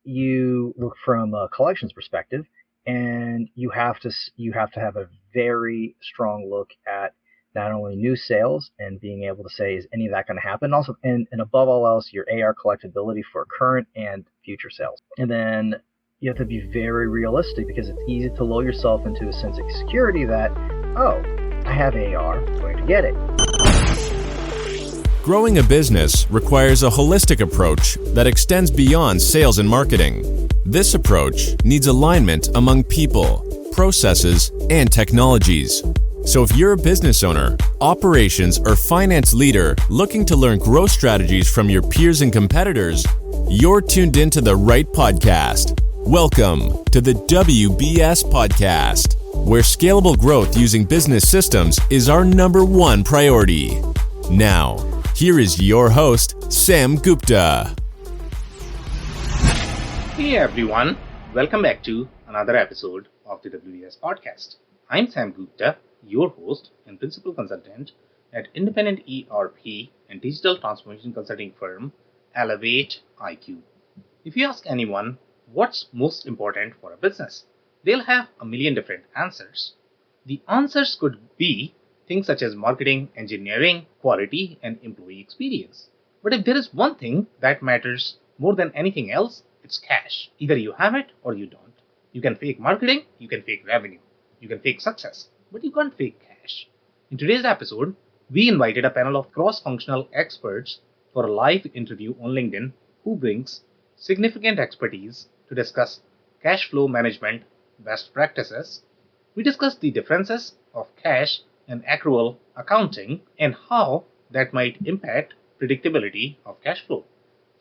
you look from a collections perspective, and you have to have a very strong look at not only new sales and being able to say, is any of that going to happen? Also, and above all else, your AR collectability for current and future sales. And then you have to be very realistic, because it's easy to lull yourself into a sense of security that, oh, I have AR, I'm going to get it. Growing a business requires a holistic approach that extends beyond sales and marketing. This approach needs alignment among people, processes, and technologies. So if you're a business owner, operations, or finance leader looking to learn growth strategies from your peers and competitors, you're tuned into the right podcast. Welcome to the WBS Podcast, where scalable growth using business systems is our number one priority. Now, here is your host, Sam Gupta. Hey everyone, welcome back to another episode of the WBS Podcast. I'm Sam Gupta, your host and principal consultant at independent ERP and digital transformation consulting firm Elevate IQ. If you ask anyone what's most important for a business, they'll have a million different answers. The answers could be things such as marketing, engineering, quality, and employee experience. But if there is one thing that matters more than anything else, it's cash. Either you have it or you don't. You can fake marketing, you can fake revenue, you can fake success, but you can't fake cash. In today's episode, we invited a panel of cross-functional experts for a live interview on LinkedIn who brings significant expertise to discuss cash flow management best practices. We discussed the differences of cash and accrual accounting and how that might impact predictability of cash flow.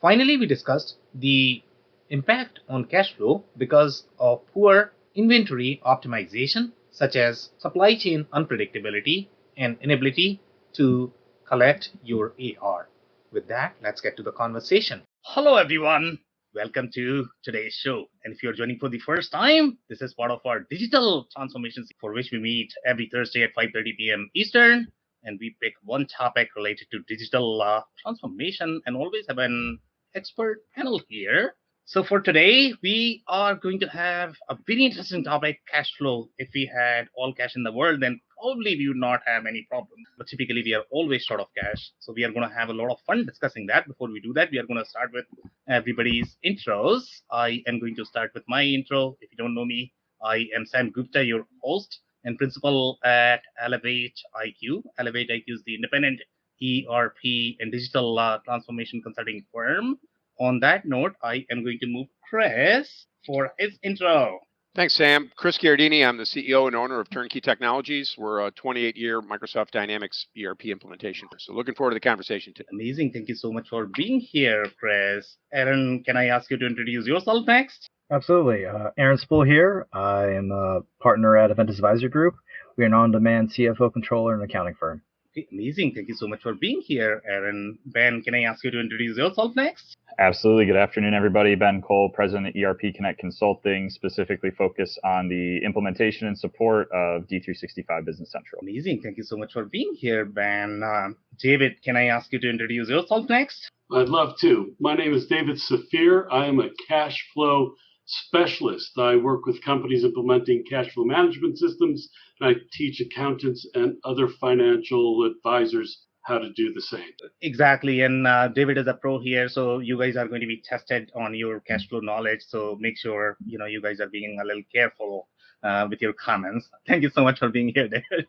Finally, we discussed the impact on cash flow because of poor inventory optimization, such as supply chain unpredictability and inability to collect your AR. With that, let's get to the conversation. Hello, everyone. Welcome to today's show. And if you're joining for the first time, this is part of our digital transformation for which we meet every Thursday at 5:30 p.m. Eastern. And we pick one topic related to digital transformation and always have an expert panel here. So for today, we are going to have a very interesting topic, cash flow. If we had all cash in the world, then probably we would not have any problem. But typically, we are always short of cash. So we are going to have a lot of fun discussing that. Before we do that, we are going to start with everybody's intros. I am going to start with my intro. If you don't know me, I am Sam Gupta, your host and principal at Elevate IQ. Elevate IQ is the independent ERP and digital transformation consulting firm. On that note, I am going to move Chris for his intro. Thanks, Sam. Chris Giardini. I'm the CEO and owner of Turnkey Technologies. We're a 28-year Microsoft Dynamics ERP implementation. So looking forward to the conversation today. Amazing. Thank you so much for being here, Chris. Aaron, can I ask you to introduce yourself next? Absolutely. Aaron Spool here. I am a partner at Event Advisor Group. We are an on-demand CFO, controller, and accounting firm. Okay, amazing. Thank you so much for being here, Aaron. Ben, can I ask you to introduce yourself next? Absolutely. Good afternoon, everybody. Ben Cole, president of ERP Connect Consulting, specifically focused on the implementation and support of D365 Business Central. Amazing. Thank you so much for being here, Ben. David, can I ask you to introduce yourself next? I'd love to. My name is David Safir. I am a cash flow specialist. I work with companies implementing cash flow management systems, and I teach accountants and other financial advisors how to do the same. Exactly. And David is a pro here, so you guys are going to be tested on your cash flow knowledge. So make sure you guys are being a little careful with your comments. Thank you so much for being here, David.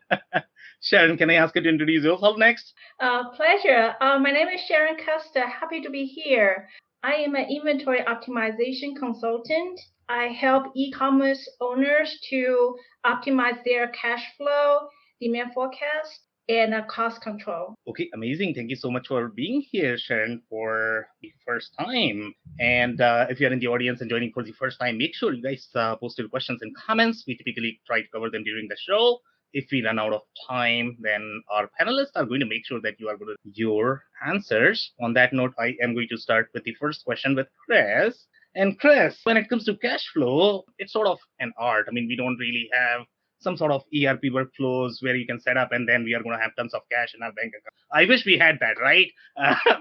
Sharon, can I ask you to introduce yourself next? Pleasure. My name is Sharon Custer. Happy to be here. I am an inventory optimization consultant. I help e-commerce owners to optimize their cash flow, demand forecast, and cost control. Okay, amazing. Thank you so much for being here, Sharon, for the first time. And if you're in the audience and joining for the first time, make sure you guys post your questions and comments. We typically try to cover them during the show. If we run out of time, then our panelists are going to make sure that you are good with your answers. On that note, I am going to start with the first question with Chris. And Chris, when it comes to cash flow, it's sort of an art. I mean, we don't really have some sort of ERP workflows where you can set up and then we are going to have tons of cash in our bank account. I wish we had that, right?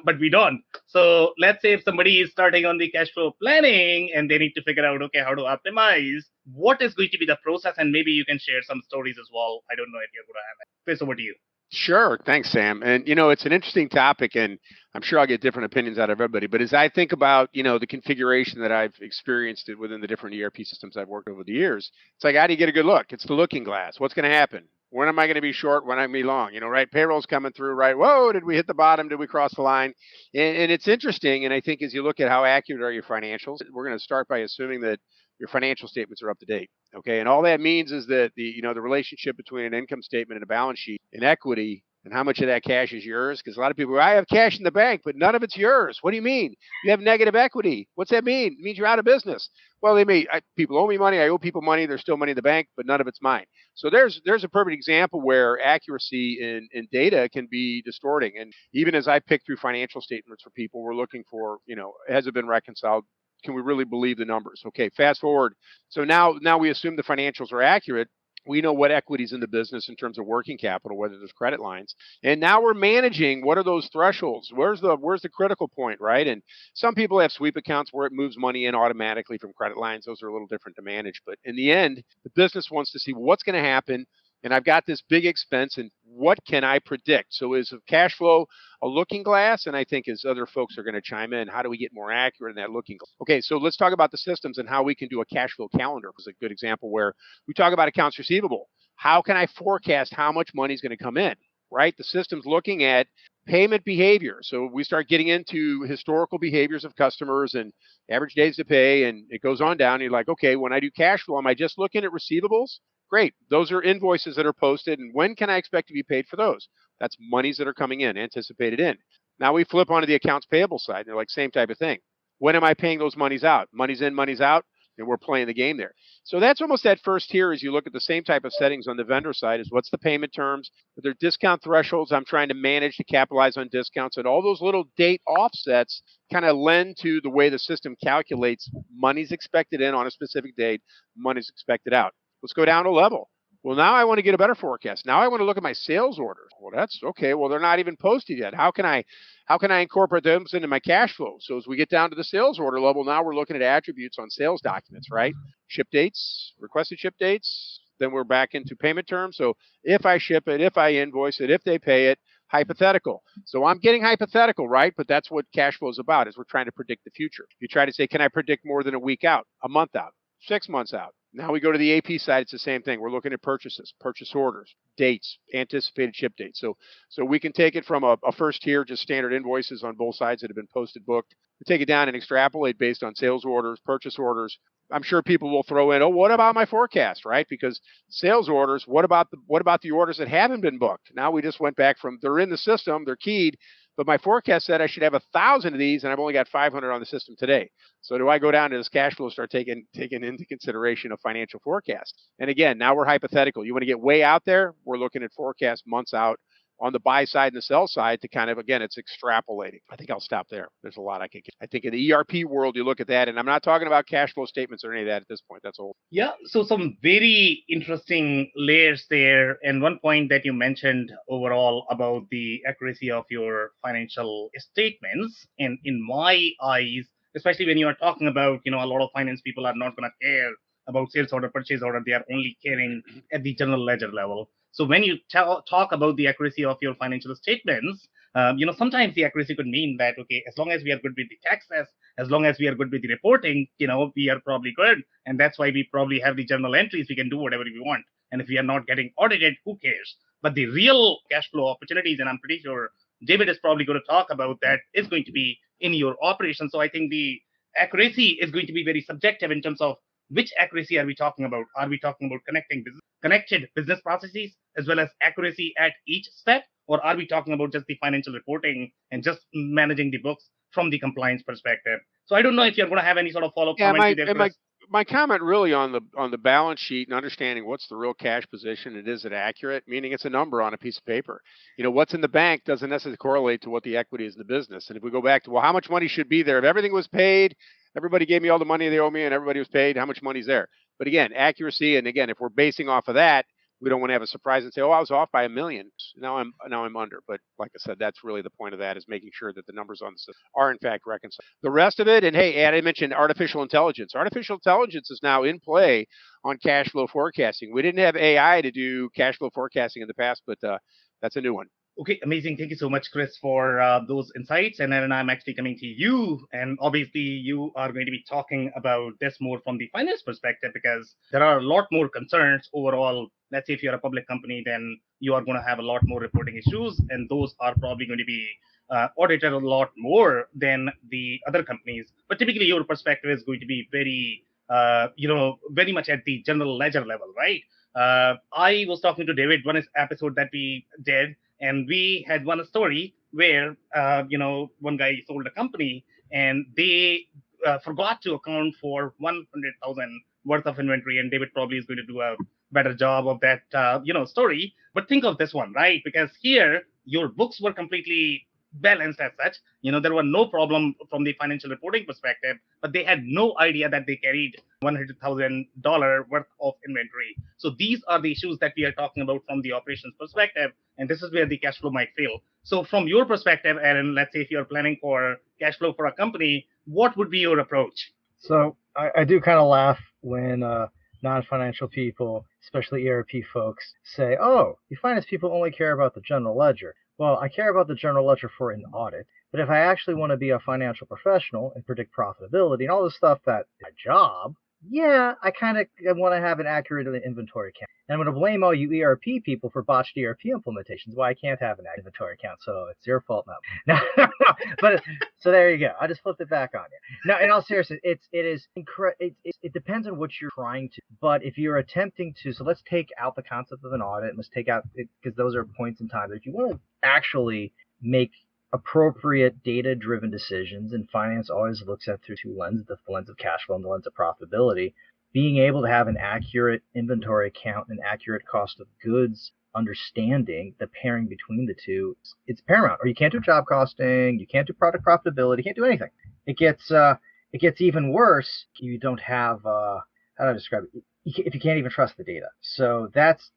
But we don't. So let's say if somebody is starting on the cash flow planning and they need to figure out, okay, how to optimize, what is going to be the process? And maybe you can share some stories as well. I don't know if you're going to have it. Chris, over to you. Sure. Thanks, Sam. And, it's an interesting topic, and I'm sure I'll get different opinions out of everybody. But as I think about, the configuration that I've experienced within the different ERP systems I've worked over the years, it's like, how do you get a good look? It's the looking glass. What's going to happen? When am I going to be short? When am I going to be long? Right? Payroll's coming through, right? Whoa, did we hit the bottom? Did we cross the line? And it's interesting. And I think as you look at how accurate are your financials, we're going to start by assuming that your financial statements are up to date. Okay. And all that means is that the relationship between an income statement and a balance sheet and equity and how much of that cash is yours. Because a lot of people, I have cash in the bank, but none of it's yours. What do you mean? You have negative equity. What's that mean? It means you're out of business. Well, people owe me money. I owe people money. There's still money in the bank, but none of it's mine. So there's a perfect example where accuracy in data can be distorting. And even as I pick through financial statements for people, we're looking for, has it been reconciled? Can we really believe the numbers? Okay, fast forward. So now we assume the financials are accurate. We know what equity's in the business in terms of working capital, whether there's credit lines. And now we're managing what are those thresholds? Where's the critical point, right? And some people have sweep accounts where it moves money in automatically from credit lines. Those are a little different to manage. But in the end, the business wants to see what's going to happen. And I've got this big expense, and what can I predict? So is cash flow a looking glass? And I think as other folks are going to chime in, how do we get more accurate in that looking glass? Okay, so let's talk about the systems and how we can do a cash flow calendar. It was a good example where we talk about accounts receivable. How can I forecast how much money is going to come in, right? The system's looking at payment behavior. So we start getting into historical behaviors of customers and average days to pay, and it goes on down. And you're like, okay, when I do cash flow, am I just looking at receivables? Great. Those are invoices that are posted. And when can I expect to be paid for those? That's monies that are coming in, anticipated in. Now we flip onto the accounts payable side. And they're like, same type of thing. When am I paying those monies out? Money's in, money's out. And we're playing the game there. So that's almost that first tier as you look at the same type of settings on the vendor side is what's the payment terms? Are there discount thresholds I'm trying to manage to capitalize on discounts? And all those little date offsets kind of lend to the way the system calculates money's expected in on a specific date, money's expected out. Let's go down a level. Well, now I want to get a better forecast. Now I want to look at my sales orders. Well, that's okay. Well, they're not even posted yet. How can I incorporate those into my cash flow? So as we get down to the sales order level, now we're looking at attributes on sales documents, right? Ship dates, requested ship dates. Then we're back into payment terms. So if I ship it, if I invoice it, if they pay it, hypothetical. So I'm getting hypothetical, right? But that's what cash flow is about, is we're trying to predict the future. You try to say, can I predict more than a week out, a month out, 6 months out? Now we go to the AP side. It's the same thing. We're looking at purchases, purchase orders, dates, anticipated ship dates. So we can take it from a first tier, just standard invoices on both sides that have been posted, booked. We take it down and extrapolate based on sales orders, purchase orders. I'm sure people will throw in, oh, what about my forecast, right? Because sales orders, what about the orders that haven't been booked? Now we just went back from they're in the system, they're keyed, but my forecast said I should have 1,000 of these, and I've only got 500 on the system today. So do I go down to this cash flow, start taking into consideration a financial forecast? And again, now we're hypothetical. You want to get way out there? We're looking at forecast months out on the buy side and the sell side to kind of, again, it's extrapolating. I think I'll stop there. There's a lot I could get. I think in the ERP world, you look at that, and I'm not talking about cash flow statements or any of that at this point. That's old. Yeah, so some very interesting layers there. And one point that you mentioned overall about the accuracy of your financial statements, and in my eyes, especially when you are talking about, a lot of finance people are not going to care about sales order, purchase order. They are only caring at the general ledger level. So when you talk about the accuracy of your financial statements, sometimes the accuracy could mean that, okay, as long as we are good with the taxes, as long as we are good with the reporting, we are probably good. And that's why we probably have the journal entries. We can do whatever we want. And if we are not getting audited, who cares? But the real cash flow opportunities, and I'm pretty sure David is probably going to talk about that, is going to be in your operation. So I think the accuracy is going to be very subjective in terms of which accuracy are we talking about? Are we talking about connected business processes as well as accuracy at each step? Or are we talking about just the financial reporting and just managing the books from the compliance perspective? So I don't know if you're going to have any sort of follow-up comment to that. My comment really on the balance sheet and understanding what's the real cash position and is it accurate, meaning it's a number on a piece of paper. What's in the bank doesn't necessarily correlate to what the equity is in the business. And if we go back to, well, how much money should be there? If everything was paid, everybody gave me all the money they owe me and everybody was paid, how much money's there? But again, accuracy, and again, if we're basing off of that, We don't want to have a surprise and say, "Oh, I was off by $1 million. Now I'm under." But like I said, that's really the point of that, is making sure that the numbers on the system are in fact reconciled. The rest of it, and hey, I mentioned artificial intelligence. Artificial intelligence is now in play on cash flow forecasting. We didn't have AI to do cash flow forecasting in the past, but that's a new one. Okay, amazing. Thank you so much, Chris, for those insights. And then I'm actually coming to you. And obviously, you are going to be talking about this more from the finance perspective, because there are a lot more concerns overall. Let's say if you're a public company, then you are going to have a lot more reporting issues, and those are probably going to be audited a lot more than the other companies. But typically, your perspective is going to be very, very much at the general ledger level, right? I was talking to David one episode that we did, and we had one story where one guy sold a company, and they forgot to account for 100,000 worth of inventory, and David probably is going to do a better job of that story. But think of this one, right? Because here your books were completely balanced as such. There were no problem from the financial reporting perspective, but they had no idea that they carried $100,000 worth of inventory. So these are the issues that we are talking about from the operations perspective, and this is where the cash flow might fail. So from your perspective, Aaron, let's say if you're planning for cash flow for a company, what would be your approach? So I do kind of laugh when non-financial people, especially ERP folks, say, "Oh, you finance people only care about the general ledger." Well, I care about the general ledger for an audit, but if I actually want to be a financial professional and predict profitability and all the stuff that is my job, yeah, I kind of want to have an accurate inventory count. And I'm going to blame all you ERP people for botched ERP implementations. Why I can't have an inventory count, so it's your fault now. No, but so there you go. I just flipped it back on you. Now, in all seriousness, it depends on what you're trying to. But if you're attempting to, so let's take out the concept of an audit. Let's take out, because those are points in time. But if you want to actually make appropriate data-driven decisions, and finance always looks at through two lenses, the lens of cash flow and the lens of profitability. Being able to have an accurate inventory count and accurate cost of goods understanding, the pairing between the two, it's paramount. Or you can't do job costing, you can't do product profitability, you can't do anything. It gets even worse if you don't have how do I describe it? If you can't even trust the data. So that's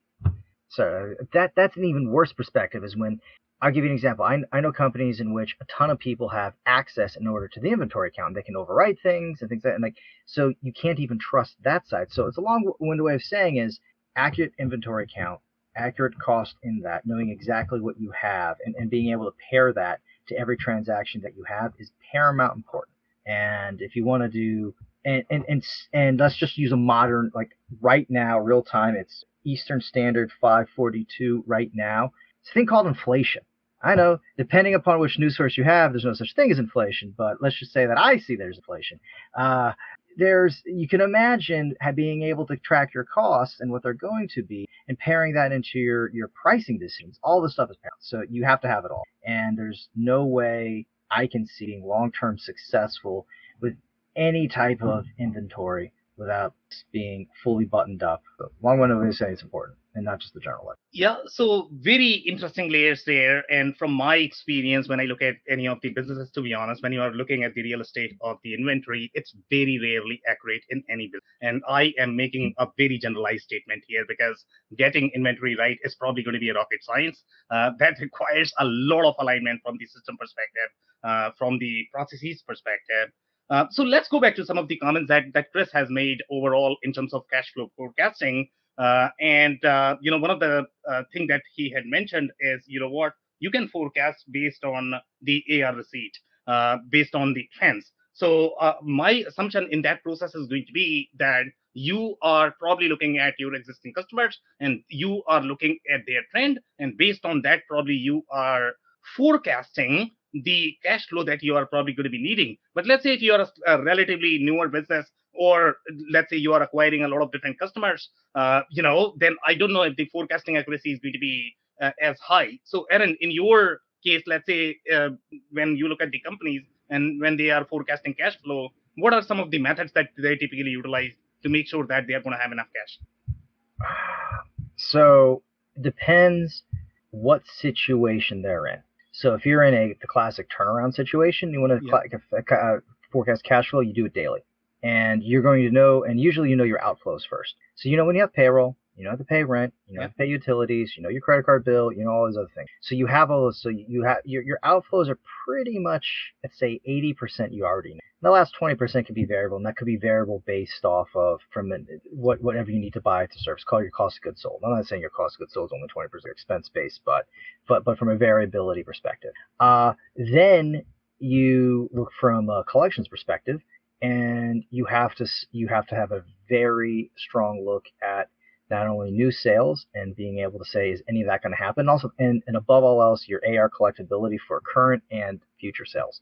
an even worse perspective, is when I'll give you an example. I know companies in which a ton of people have access in order to the inventory account. They can overwrite things and things like that. And so you can't even trust that side. So it's a long-winded way of saying is accurate inventory count, accurate cost in that, knowing exactly what you have, and being able to pair that to every transaction that you have is paramount important. And if you want to do, and let's just use a modern, like right now, real time, it's Eastern Standard 542 right now. It's a thing called inflation. I know, depending upon which news source you have, there's no such thing as inflation, but let's just say that I see there's inflation. You can imagine being able to track your costs and what they're going to be, and pairing that into your pricing decisions. All this stuff is paramount, so you have to have it all. And there's no way I can see being long-term successful with any type of inventory without being fully buttoned up. So long-winded way to say it's important, and not just the general ledger. Yeah, so very interesting layers there. And from my experience, when I look at any of the businesses, to be honest, when you are looking at the real estate of the inventory, it's very rarely accurate in any business. And I am making a very generalized statement here, because getting inventory right is probably going to be a rocket science. That requires a lot of alignment from the system perspective, from the processes perspective. So let's go back to some of the comments that Chris has made overall in terms of cash flow forecasting. One of the thing that he had mentioned is, you can forecast based on the AR receipt, based on the trends. So my assumption in that process is going to be that you are probably looking at your existing customers, and you are looking at their trend, and based on that, probably you are forecasting the cash flow that you are probably going to be needing. But let's say if you are a relatively newer business, or let's say you are acquiring a lot of different customers, then I don't know if the forecasting accuracy is going to be as high. So Aaron, in your case, let's say when you look at the companies and when they are forecasting cash flow, what are some of the methods that they typically utilize to make sure that they are going to have enough cash? So it depends what situation they're in. So if you're in the classic turnaround situation, you want to forecast cash flow, you do it daily. And you're going to know, and usually you know your outflows first. So when you have payroll, You don't have to pay rent. You don't have to pay utilities. You know your credit card bill. You know all these other things. So you have all those. So you have your outflows are pretty much, let's say 80% you already know. The last 20% can be variable, and that could be variable based off of whatever you need to buy to service. Call your cost of goods sold. I'm not saying your cost of goods sold is only 20% expense based, but from a variability perspective. Then you look from a collections perspective, and you have to have a very strong look at not only new sales and being able to say, is any of that going to happen? Also, and above all else, your AR collectability for current and future sales.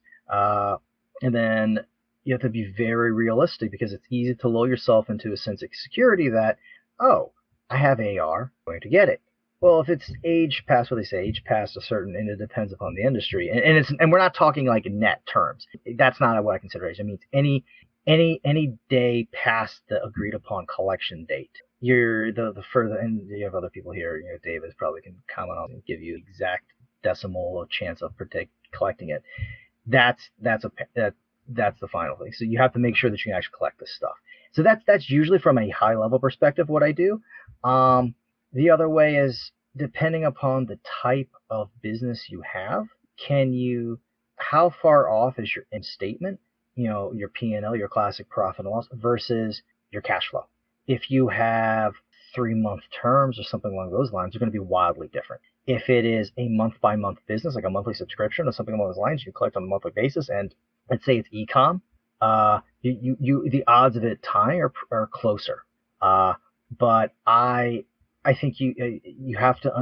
And then you have to be very realistic, because it's easy to lull yourself into a sense of security that, oh, I have AR, I'm going to get it. Well, if it's age past, what they say, age past a certain, and it depends upon the industry, and we're not talking like in net terms. That's not what I consider age. I mean, any day past the agreed upon collection date. You're the further, and you have other people here. You know, David probably can comment on and give you exact decimal chance of collecting it. That's the final thing. So you have to make sure that you can actually collect this stuff. So that's usually from a high level perspective what I do. The other way is, depending upon the type of business you have, how far off is your end statement, you know, your P&L, your classic profit and loss, versus your cash flow. If you have 3-month terms or something along those lines, they're going to be wildly different. If it is a month-by-month business, like a monthly subscription or something along those lines, you collect on a monthly basis, and let's say it's e-com, the odds of it tying are closer. But I think you have to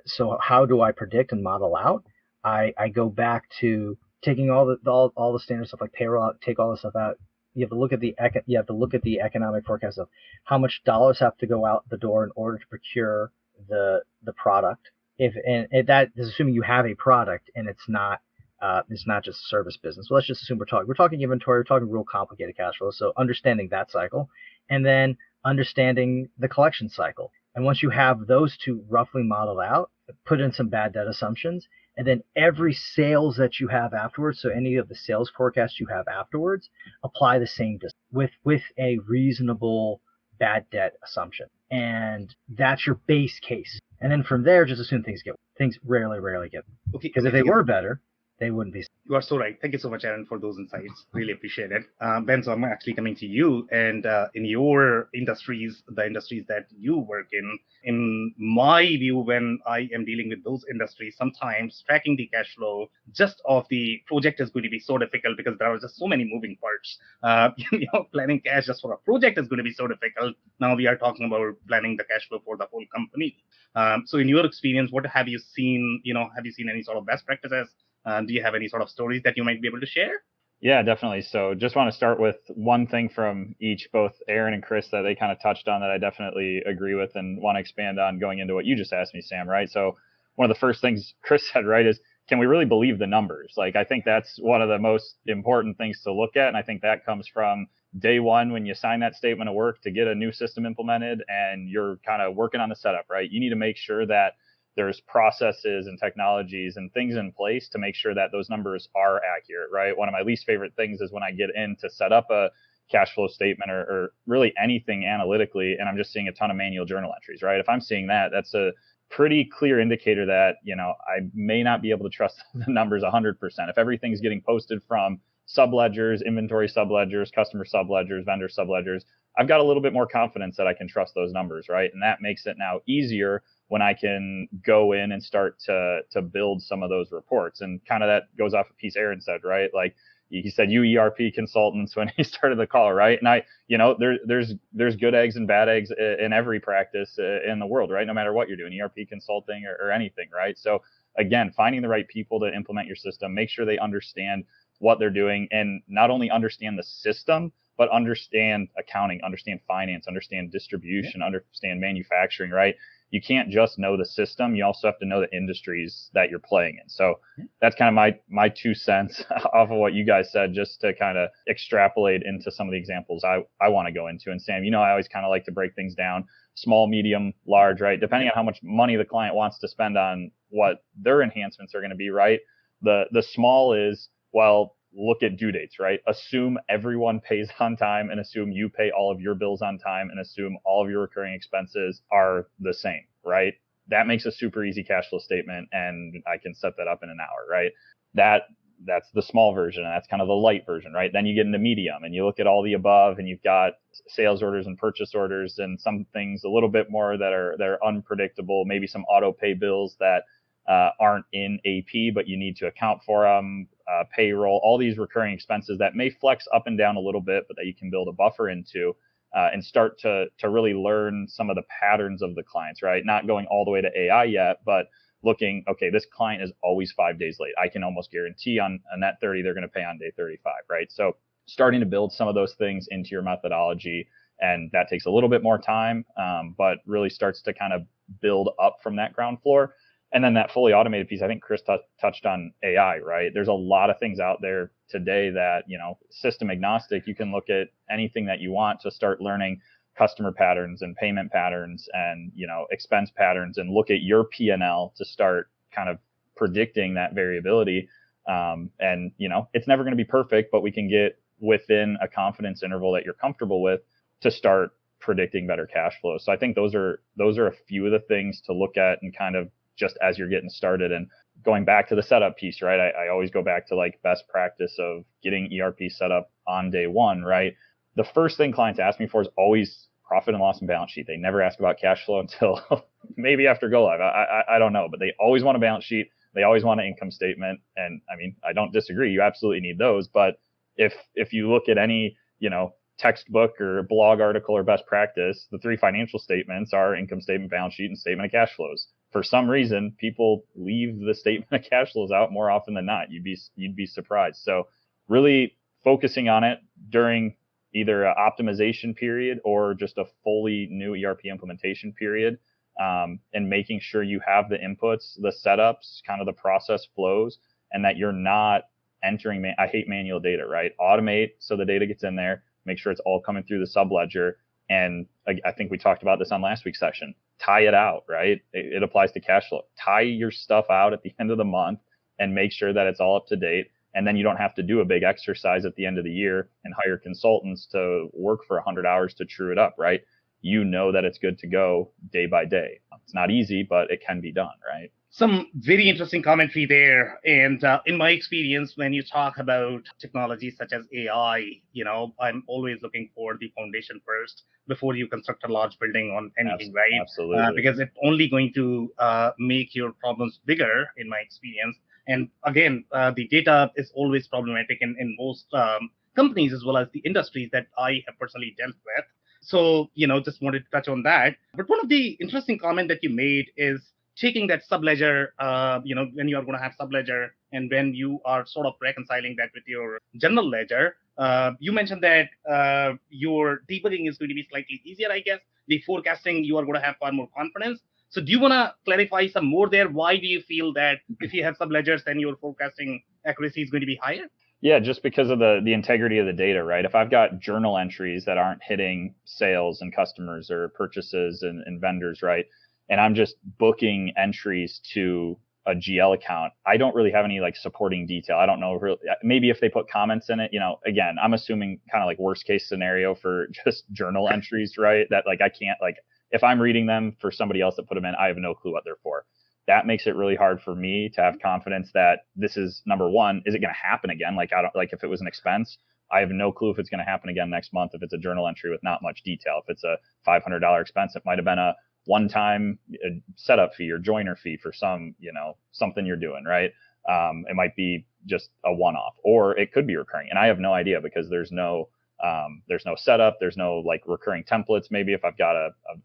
so how do I predict and model out? I go back to taking all the standard stuff like payroll out, take all the stuff out. You have to look at the economic forecast of how much dollars have to go out the door in order to procure the product. And that is assuming you have a product and it's not just a service business. So let's just assume we're talking inventory, we're talking real complicated cash flow. So understanding that cycle, and then understanding the collection cycle. And once you have those two roughly modeled out, put in some bad debt assumptions, and then every sales that you have afterwards, so any of the sales forecasts you have afterwards, apply the same with a reasonable bad debt assumption. And that's your base case. And then from there, just assume things rarely get. Okay. Because if they were better, they wouldn't be. You are so right. Thank you so much, Aaron, for those insights. Really appreciate it. Ben, so I'm actually coming to you, and in your industries, the industries that you work in my view, when I am dealing with those industries, sometimes tracking the cash flow just of the project is going to be so difficult, because there are just so many moving parts. Planning cash just for a project is going to be so difficult. Now we are talking about planning the cash flow for the whole company. So in your experience, what have you seen? Have you seen any sort of best practices? Do you have any sort of stories that you might be able to share? Yeah, definitely. So just want to start with one thing from each, both Aaron and Chris, that they kind of touched on that I definitely agree with and want to expand on going into what you just asked me, Sam, right? So one of the first things Chris said, right, is, can we really believe the numbers? Like, I think that's one of the most important things to look at. And I think that comes from day one when you sign that statement of work to get a new system implemented and you're kind of working on the setup, right? You need to make sure that there's processes and technologies and things in place to make sure that those numbers are accurate, right? One of my least favorite things is when I get in to set up a cash flow statement or really anything analytically, and I'm just seeing a ton of manual journal entries, right? If I'm seeing that, that's a pretty clear indicator that, I may not be able to trust the numbers 100%. If everything's getting posted from subledgers, inventory subledgers, customer subledgers, vendor subledgers, I've got a little bit more confidence that I can trust those numbers, right? And that makes it now easier when I can go in and start to build some of those reports. And kind of that goes off a piece Aaron said, right? Like he said, you ERP consultants when he started the call, right? And there's good eggs and bad eggs in every practice in the world, right? No matter what you're doing, ERP consulting or anything, right? So again, finding the right people to implement your system, make sure they understand what they're doing, and not only understand the system, but understand accounting, understand finance, understand distribution, understand manufacturing, right? You can't just know the system. You also have to know the industries that you're playing in. So that's kind of my 2 cents off of what you guys said, just to kind of extrapolate into some of the examples I want to go into. And Sam, I always kind of like to break things down, small, medium, large, right? Depending on how much money the client wants to spend on what their enhancements are going to be, right? The small is, well, look at due dates, right? Assume everyone pays on time and assume you pay all of your bills on time and assume all of your recurring expenses are the same, right? That makes a super easy cash flow statement, and I can set that up in an hour, right? That's the small version, and that's kind of the light version, right? Then you get into medium and you look at all the above, and you've got sales orders and purchase orders and some things a little bit more that are unpredictable, maybe some auto pay bills that aren't in AP, but you need to account for them, payroll, all these recurring expenses that may flex up and down a little bit, but that you can build a buffer into, and start to really learn some of the patterns of the clients, right? Not going all the way to AI yet, but looking, okay, this client is always 5 days late. I can almost guarantee on net 30, they're going to pay on day 35, right? So starting to build some of those things into your methodology, and that takes a little bit more time, but really starts to kind of build up from that ground floor. And then that fully automated piece, I think Chris touched on AI, right? There's a lot of things out there today that, system agnostic, you can look at anything that you want to start learning customer patterns and payment patterns and, expense patterns, and look at your P&L to start kind of predicting that variability. And, it's never going to be perfect, but we can get within a confidence interval that you're comfortable with to start predicting better cash flow. So I think those are a few of the things to look at, and kind of just as you're getting started. And going back to the setup piece, right? I always go back to like best practice of getting ERP set up on day one, right? The first thing clients ask me for is always profit and loss and balance sheet. They never ask about cash flow until maybe after go live. I don't know, but they always want a balance sheet. They always want an income statement. And I mean, I don't disagree. You absolutely need those. But if you look at any, textbook or blog article or best practice, the three financial statements are income statement, balance sheet, and statement of cash flows. For some reason, people leave the statement of cash flows out more often than not. You'd be surprised. So really focusing on it during either an optimization period or just a fully new ERP implementation period, and making sure you have the inputs, the setups, kind of the process flows, and that you're not entering, I hate manual data, right? Automate so the data gets in there, make sure it's all coming through the subledger. And I think we talked about this on last week's session. Tie it out, right? It applies to cash flow. Tie your stuff out at the end of the month and make sure that it's all up to date. And then you don't have to do a big exercise at the end of the year and hire consultants to work for 100 hours to true it up, right? You know that it's good to go day by day. It's not easy, but it can be done, right? Some very interesting commentary there. And in my experience, when you talk about technologies such as AI, I'm always looking for the foundation first before you construct a large building on anything, right? Absolutely. Because it's only going to make your problems bigger, in my experience. And again, the data is always problematic in most companies as well as the industries that I have personally dealt with. So, just wanted to touch on that. But one of the interesting comment that you made is taking that subledger, when you are going to have subledger and when you are sort of reconciling that with your general ledger, you mentioned that your debugging is going to be slightly easier, I guess. The forecasting, you are going to have far more confidence. So do you want to clarify some more there? Why do you feel that if you have subledgers, then your forecasting accuracy is going to be higher? Yeah, just because of the integrity of the data, right? If I've got journal entries that aren't hitting sales and customers or purchases and vendors, right? And I'm just booking entries to a GL account, I don't really have any like supporting detail. I don't know, really, maybe if they put comments in it, again, I'm assuming kind of like worst case scenario for just journal entries, right? That like, I can't, like, if I'm reading them for somebody else that put them in, I have no clue what they're for. That makes it really hard for me to have confidence that this is, number one, is it going to happen again? Like, I don't, like, if it was an expense, I have no clue if it's going to happen again next month. If it's a journal entry with not much detail, if it's a $500 expense, it might've been a one-time setup fee or joiner fee for some, something you're doing, right? It might be just a one-off, or it could be recurring. And I have no idea because there's no setup. There's no like recurring templates. Maybe if I've got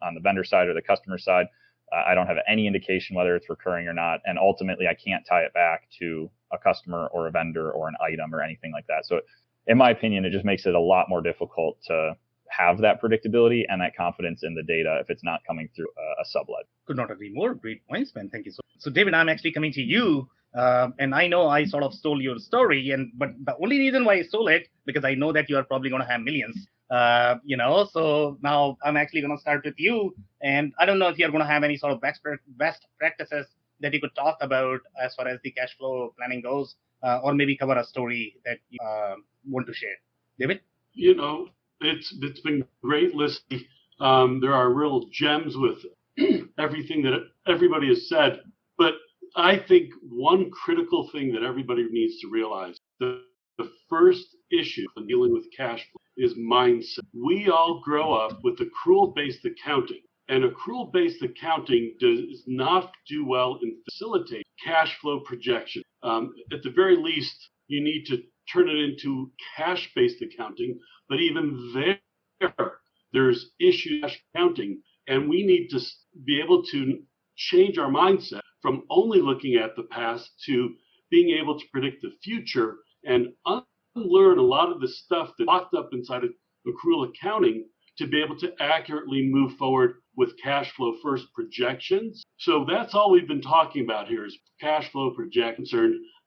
on the vendor side or the customer side, I don't have any indication whether it's recurring or not. And ultimately I can't tie it back to a customer or a vendor or an item or anything like that. So in my opinion, it just makes it a lot more difficult to have that predictability and that confidence in the data if it's not coming through a sublet. Could not agree more. Great points, man. Thank you. So David, I'm actually coming to you. And I know I sort of stole your story, but the only reason why I stole it, because I know that you are probably going to have millions, so now I'm actually going to start with you. And I don't know if you're going to have any sort of best practices that you could talk about as far as the cash flow planning goes. or maybe cover a story that you want to share. David? It's been great listening. There are real gems with everything that everybody has said. But I think one critical thing that everybody needs to realize, the first issue in dealing with cash flow is mindset. We all grow up with accrual-based accounting, and accrual-based accounting does not do well in facilitating cash flow projection. At the very least, you need to turn it into cash-based accounting, but even there's issue accounting, and we need to be able to change our mindset from only looking at the past to being able to predict the future and unlearn a lot of the stuff that's locked up inside of accrual accounting to be able to accurately move forward with cash flow first projections. So that's all we've been talking about here is cash flow projections.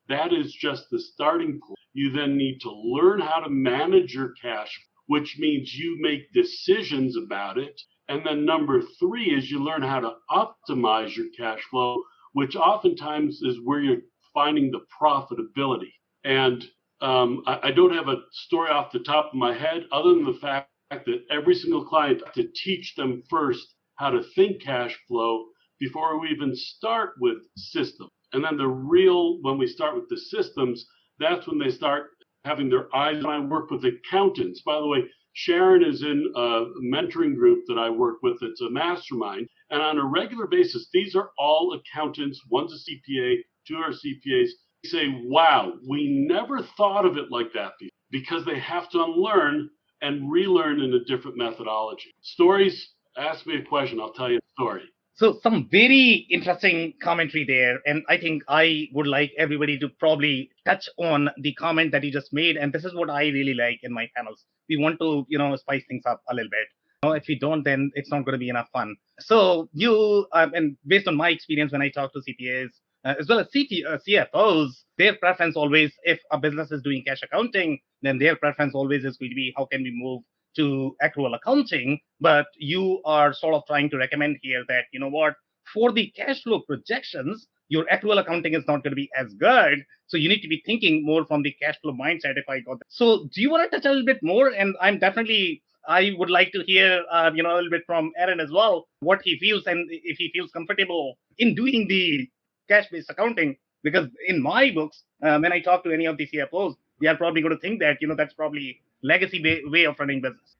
That is just the starting point. You then need to learn how to manage your cash, which means you make decisions about it. And then number 3 is you learn how to optimize your cash flow, which oftentimes is where you're finding the profitability. And I don't have a story off the top of my head other than the fact that every single client to teach them first how to think cash flow before we even start with systems. And then when we start with the systems, that's when they start having their eyes on. I work with accountants. By the way, Sharon is in a mentoring group that I work with. It's a mastermind. And on a regular basis, these are all accountants. One's a CPA, 2 are CPAs. They say, wow, we never thought of it like that before, because they have to unlearn and relearn in a different methodology. Stories, ask me a question, I'll tell you a story. So some very interesting commentary there. And I think I would like everybody to probably touch on the comment that you just made. And this is what I really like in my panels. We want to, spice things up a little bit. If we don't, then it's not going to be enough fun. So you, and based on my experience when I talk to CPAs, as well as CFOs, their preference always, if a business is doing cash accounting, then their preference always is going to be, how can we move to accrual accounting? But you are sort of trying to recommend here that, for the cash flow projections, your accrual accounting is not going to be as good. So you need to be thinking more from the cash flow mindset, if I got that. So do you want to touch a little bit more? And I would like to hear, a little bit from Aaron as well, what he feels and if he feels comfortable in doing the cash-based accounting. Because in my books, when I talk to any of the CFOs, they are probably going to think that, that's probably legacy way of running business.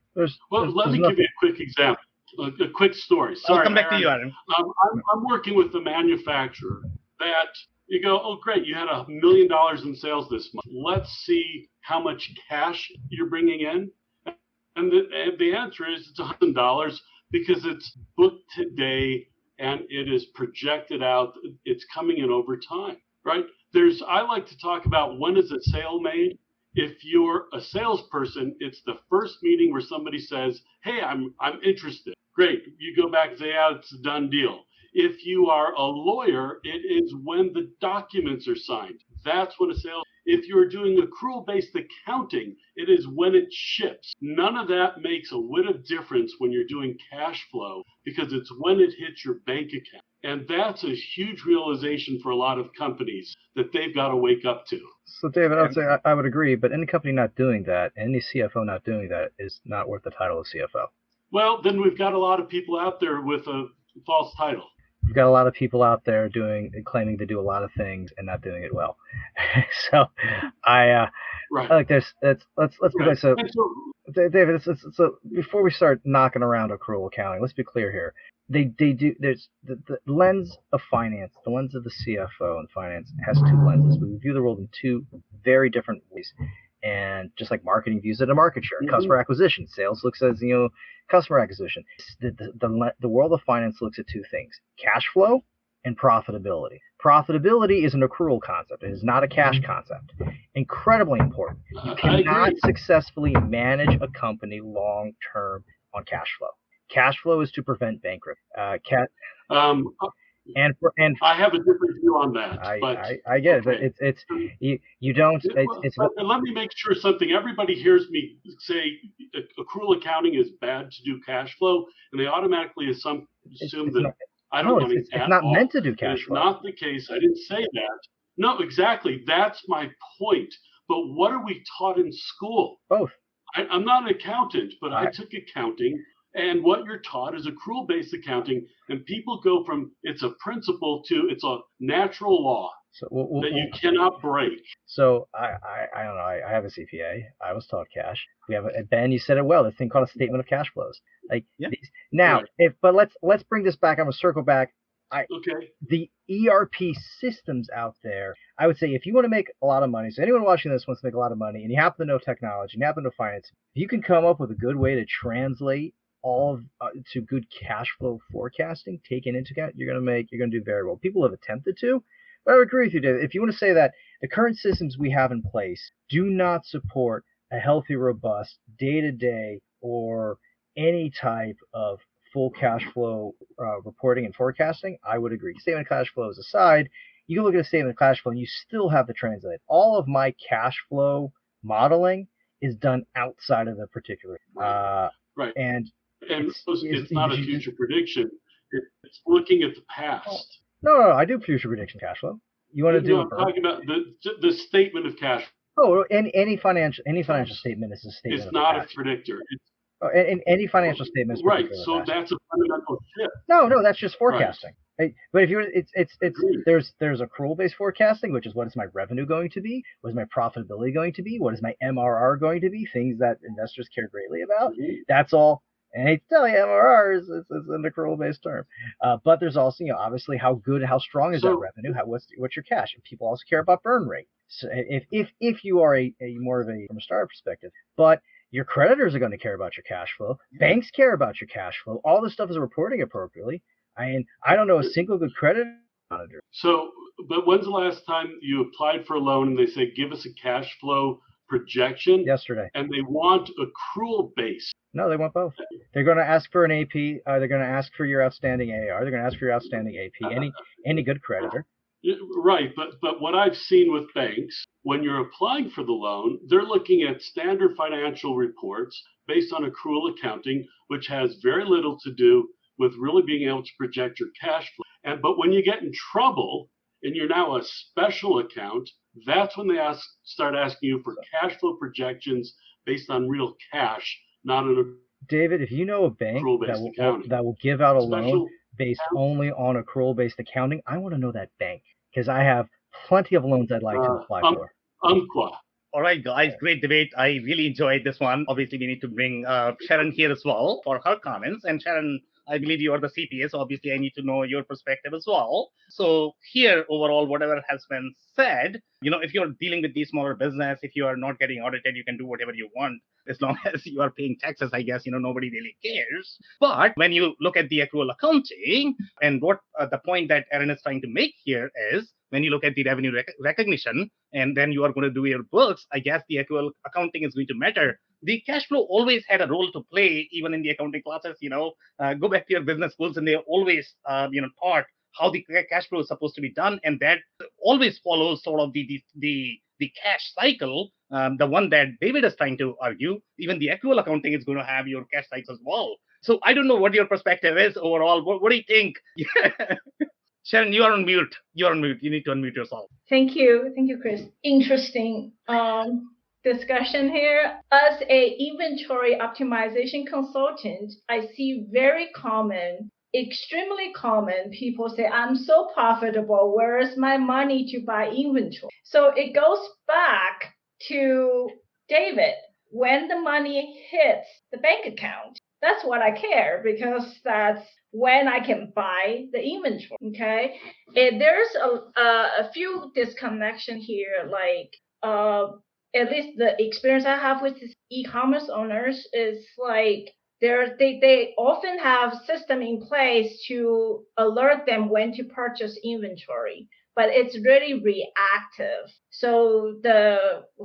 Let me give you a quick example, a quick story. Sorry, I'll come back to you, Aaron. I'm working with a manufacturer that you go, oh, great, you had $1 million in sales this month. Let's see how much cash you're bringing in. And the answer is it's $100 because it's booked today and it is projected out. It's coming in over time, right? I like to talk about when is a sale made. If you're a salesperson, it's the first meeting where somebody says, hey, I'm interested. Great. You go back and say, yeah, it's a done deal. If you are a lawyer, it is when the documents are signed. That's when a sale. If you're doing accrual-based accounting, it is when it ships. None of that makes a whit of difference when you're doing cash flow because it's when it hits your bank account. And that's a huge realization for a lot of companies that they've got to wake up to. So, David, I would say I would agree, but any company not doing that, any CFO not doing that is not worth the title of CFO. Well, then we've got a lot of people out there with a false title. We've got a lot of people out there claiming to do a lot of things and not doing it well. So, right. Like this. Let's be so, David. So before we start knocking around accrual accounting, let's be clear here. They do. There's the lens of finance. The lens of the CFO and finance has 2 lenses. We view the world in 2 very different ways. And just like marketing views it a market share, customer acquisition, sales looks as customer acquisition. The world of finance looks at 2 things: cash flow and profitability. Profitability is an accrual concept. It is not a cash concept. Incredibly important. You cannot successfully manage a company long term on cash flow. Cash flow is to prevent bankruptcy. And I have a different view on that. I get it, but it's you don't. Let me make sure something. Everybody hears me say accrual accounting is bad to do cash flow, and they automatically assume that I don't want to. It's not meant to do cash flow. It's not the case. I didn't say that. No, exactly. That's my point. But what are we taught in school? Both. I'm not an accountant, but I I, took accounting. And what you're taught is accrual-based accounting. And people go from it's a principle to it's a natural law so that you cannot break. So I don't know. I have a CPA. I was taught cash. We have and Ben, you said it well. This thing called a statement of cash flows. Like Yeah. now, Right. but let's bring this back. I'm gonna circle back. Okay. The ERP systems out there. I would say if you want to make a lot of money, so anyone watching this wants to make a lot of money, and you happen to know technology, and you happen to know finance, if you can come up with a good way to translate all of to good cash flow forecasting, taken into account, you're gonna do very well. People have attempted to, but I would agree with you, David. If you want to say that the current systems we have in place do not support a healthy, robust day-to-day or any type of full cash flow reporting and forecasting, I would agree. Statement of cash flows aside, you can look at a statement of cash flow and you still have to translate. All of my cash flow modeling is done outside of the particular. Right. And it's not a future prediction. It's looking at the past. No, I do future prediction cash flow. You want to do I'm talking about the statement of cash. Oh, any financial statement is a statement. It's not a predictor. And any financial statement is right. So that's a fundamental shift. No, that's just forecasting. Right. But if there's accrual-based forecasting, which is what is my revenue going to be, what is my profitability going to be, what is my MRR going to be, things that investors care greatly about. Mm-hmm. That's all. And I hate to tell you, MRR is an accrual-based term. But there's also, obviously how strong is that revenue? What's your cash? And people also care about burn rate. So if you are a more of a from a startup perspective, but your creditors are going to care about your cash flow. Banks care about your cash flow. All this stuff is reporting appropriately. I don't know a single good credit monitor. So, but when's the last time you applied for a loan and they say, give us a cash flow projection? Yesterday. And they want accrual based. No, they want both. They're going to ask for an AP. They're going to ask for your outstanding AR. They're going to ask for your outstanding AP. Any good creditor. Right, but what I've seen with banks, when you're applying for the loan, they're looking at standard financial reports based on accrual accounting, which has very little to do with really being able to project your cash flow. But when you get in trouble and you're now a special account, that's when they start asking you for cash flow projections based on real cash, not an David, if you know a bank that will give out a loan based only on accrual-based accounting, I want to know that bank because I have plenty of loans I'd like to apply for. All right, guys, great debate. I really enjoyed this one. Obviously, we need to bring Sharon here as well for her comments. And Sharon, I believe you are the CPA, so obviously I need to know your perspective as well. So here, overall, whatever has been said, if you're dealing with these smaller business, if you are not getting audited, you can do whatever you want. As long as you are paying taxes, I guess, nobody really cares. But when you look at the accrual accounting, and what the point that Aaron is trying to make here is, when you look at the revenue recognition, and then you are going to do your books, I guess the accrual accounting is going to matter. The cash flow always had a role to play, even in the accounting classes. Go back to your business schools, and they always, taught how the cash flow is supposed to be done, and that always follows sort of the cash cycle, the one that David is trying to argue. Even the accrual accounting is going to have your cash cycle as well. So I don't know what your perspective is overall. What do you think? Sharon, you are on mute. You need to unmute yourself. Thank you, Chris. Interesting discussion here. As a inventory optimization consultant, I see extremely common people say, I'm so profitable, where is my money to buy inventory? So it goes back to David. When the money hits the bank account, that's what I care, because that's when I can buy the inventory. Okay, there's a few disconnection here, like at least the experience I have with e-commerce owners is like they often have system in place to alert them when to purchase inventory, but it's really reactive. So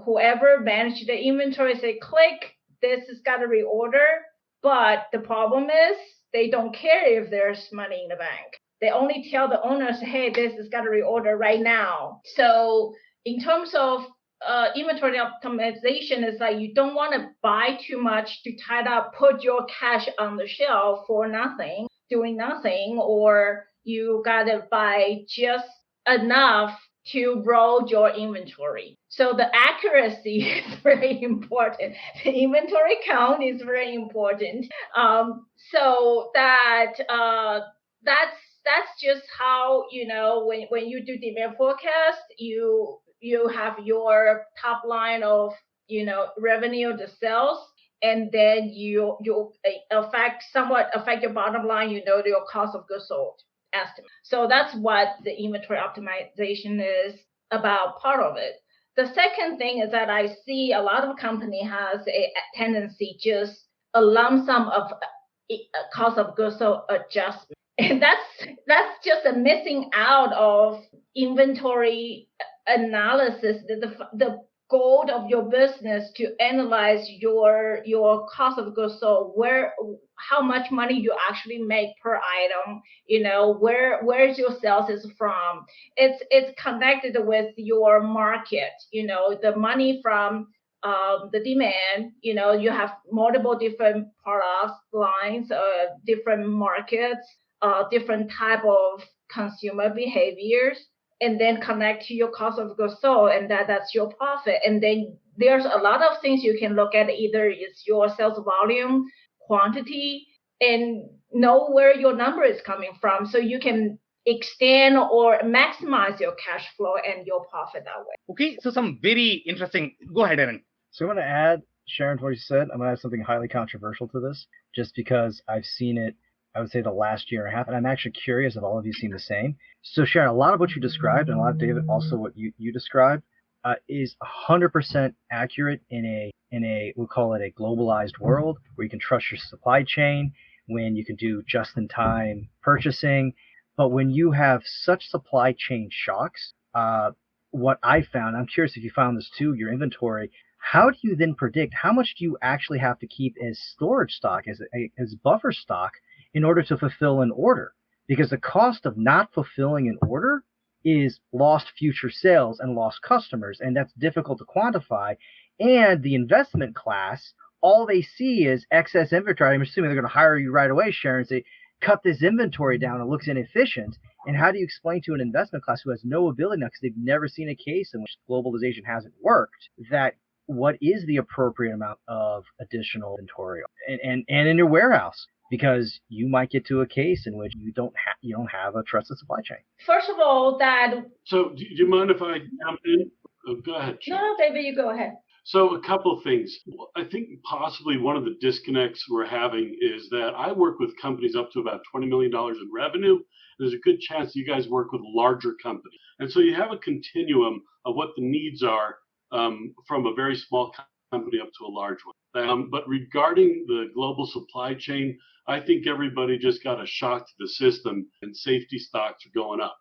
whoever managed the inventory say, click, this has got to reorder. But the problem is they don't care if there's money in the bank. They only tell the owners, hey, this has got to reorder right now. So in terms of inventory optimization, is like you don't want to buy too much to tie up, put your cash on the shelf for nothing, doing nothing, or you got to buy just enough to roll your inventory. So the accuracy is very important. The inventory count is very important. So that's just how, when you do demand forecast, you have your top line of, revenue, the sales, and then you somewhat affect your bottom line, your cost of goods sold estimate. So that's what the inventory optimization is about, part of it. The second thing is that I see a lot of company has a tendency just a lump sum of cost of goods sold adjustment. And that's just a missing out of inventory analysis. The goal of your business to analyze your cost of goods sold, how much money you actually make per item, where's your sales is from. It's connected with your market, the money from the demand. You have multiple different products lines, different markets, different type of consumer behaviors, and then connect to your cost of goods sold, and that's your profit. And then there's a lot of things you can look at. Either it's your sales volume, quantity, and know where your number is coming from, so you can extend or maximize your cash flow and your profit that way. Okay, so some very interesting. Go ahead, Aaron. So I'm going to add, Sharon, to what you said. I'm going to add something highly controversial to this, just because I've seen it, I would say, the last year and a half, and I'm actually curious if all of you seen the same. So Sharon, a lot of what you described, and a lot of David, also what you described, is 100% accurate in a we'll call it a globalized world where you can trust your supply chain, when you can do just-in-time purchasing. But when you have such supply chain shocks, what I found, I'm curious if you found this too, your inventory, how do you then predict how much do you actually have to keep as storage stock, as buffer stock, in order to fulfill an order? Because the cost of not fulfilling an order is lost future sales and lost customers, and that's difficult to quantify. And the investment class, all they see is excess inventory. I'm assuming they're going to hire you right away, Sharon, and say, cut this inventory down, it looks inefficient. And how do you explain to an investment class who has no ability now, because they've never seen a case in which globalization hasn't worked, that what is the appropriate amount of additional inventory and in your warehouse? Because you might get to a case in which you don't have a trusted supply chain. First of all, So do you mind if I jump in? Oh, go ahead, Sharon. No, David, you go ahead. So a couple of things. I think possibly one of the disconnects we're having is that I work with companies up to about $20 million in revenue. There's a good chance you guys work with larger companies. And so you have a continuum of what the needs are from a very small company up to a large one. But regarding the global supply chain, I think everybody just got a shock to the system, and safety stocks are going up.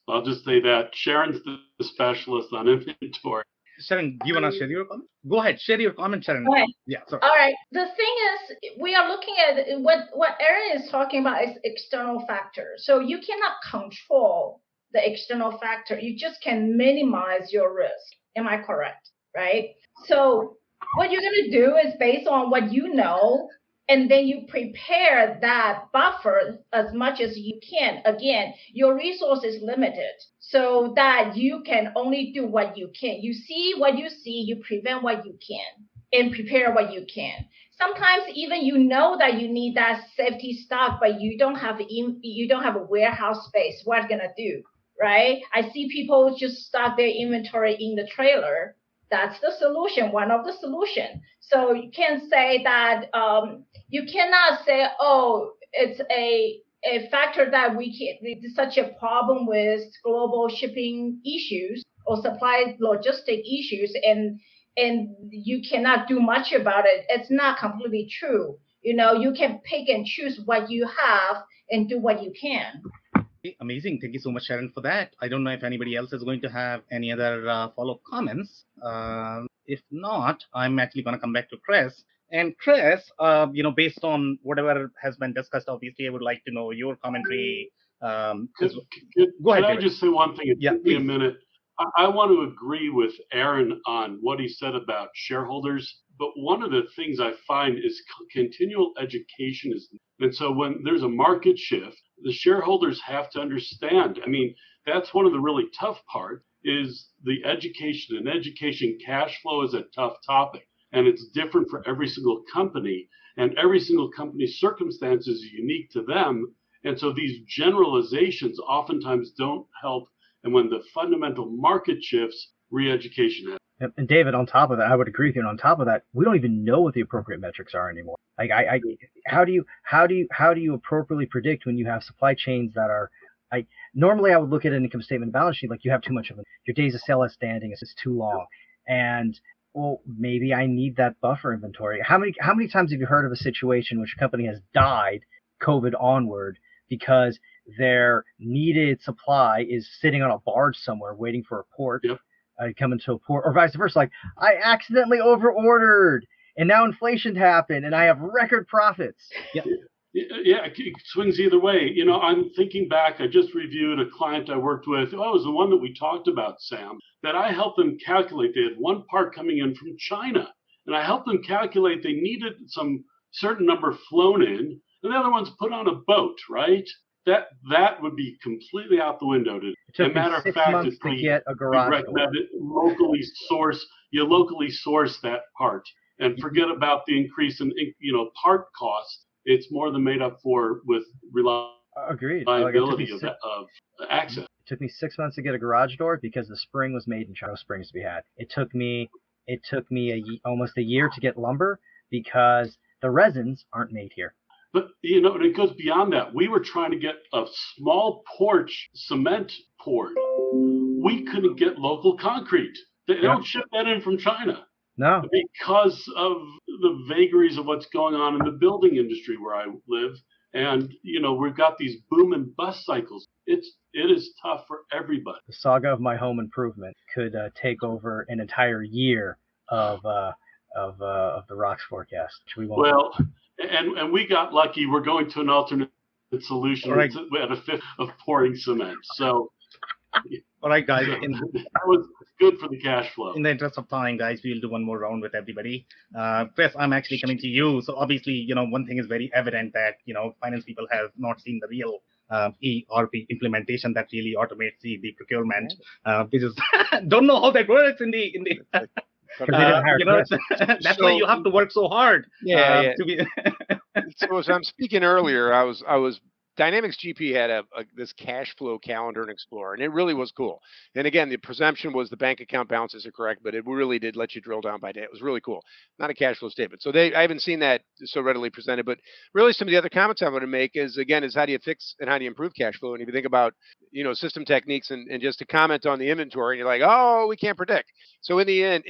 I'll just say that. Sharon's the specialist on inventory. Sharon, do you want to share your comment? Go ahead, share your comment, Sharon. Okay. Yeah, sorry. All right. The thing is, we are looking at what Aaron is talking about is external factors. So you cannot control the external factor. You just can minimize your risk. Am I correct? Right? So what you're going to do is based on what you know, and then you prepare that buffer as much as you can. Again, your resource is limited, so that you can only do what you can. You see what you see, you prevent what you can, and prepare what you can. Sometimes even you know that you need that safety stock, but you don't have a warehouse space. What are you gonna do, right? I see people just stock their inventory in the trailer. That's the solution, one of the solutions. So you can say that you cannot say, oh, it's a factor that it's such a problem with global shipping issues or supply logistic issues, and you cannot do much about it. It's not completely true. You can pick and choose what you have and do what you can. Amazing. Thank you so much, Sharon, for that. I don't know if anybody else is going to have any other follow-up comments. If not, I'm actually going to come back to Chris. And Chris, based on whatever has been discussed, obviously, I would like to know your commentary. Go ahead. Can I just say one thing? Yeah, Give me a minute. I want to agree with Aaron on what he said about shareholders. But one of the things I find is continual education is, and so when there's a market shift, the shareholders have to understand. I mean, that's one of the really tough part is the education, and education cash flow is a tough topic, and it's different for every single company, and every single company's circumstances are unique to them. And so these generalizations oftentimes don't help. And when the fundamental market shifts, re-education happens. And David, on top of that, I would agree with you. And on top of that, we don't even know what the appropriate metrics are anymore. Like, how do you appropriately predict when you have supply chains that are, normally I would look at an income statement and balance sheet like you have too much of it. Your days of sale outstanding is just too long, and well, maybe I need that buffer inventory. How many times have you heard of a situation which a company has died COVID onward because their needed supply is sitting on a barge somewhere waiting for a port? Yep. Coming to a port, or vice versa. Like, I accidentally overordered, and now inflation happened, and I have record profits. Yeah, it swings either way. I'm thinking back. I just reviewed a client I worked with. Oh, it was the one that we talked about, Sam. That I helped them calculate. They had one part coming in from China, and I helped them calculate. They needed some certain number flown in, and the other one's put on a boat, right? That would be completely out the window today. It took As a matter me of 6 fact, months to get a garage door. recommend it locally source that part and forget about the increase in part costs. It's more than made up for with Agreed. reliability of access. It took me 6 months to get a garage door because the spring was made in China. No springs to be had. It took me almost a year to get lumber because the resins aren't made here. But, and it goes beyond that. We were trying to get a small porch cement poured. We couldn't get local concrete. They don't ship that in from China. No. Because of the vagaries of what's going on in the building industry where I live. And, we've got these boom and bust cycles. It is tough for everybody. The saga of my home improvement could take over an entire year of the rocks forecast, which we won't. Well, and we got lucky. We're going to an alternate solution. Right. We had a fifth of pouring cement. So, all right, guys. That was good for the cash flow. In the interest of time, guys, we'll do one more round with everybody. Chris, I'm actually coming to you. So obviously, one thing is very evident that, finance people have not seen the real ERP implementation that really automates the procurement. This is don't know how that works in the that's why you have to work so hard. Yeah. To be So as I'm speaking earlier, I was Dynamics GP had this cash flow calendar and Explorer, and it really was cool. And again, the presumption was the bank account balances are correct, but it really did let you drill down by day. It was really cool. Not a cash flow statement. So I haven't seen that so readily presented, but really some of the other comments I want to make is how do you fix and how do you improve cash flow? And if you think about, system techniques and just to comment on the inventory, and you're like, oh, we can't predict. So in the end,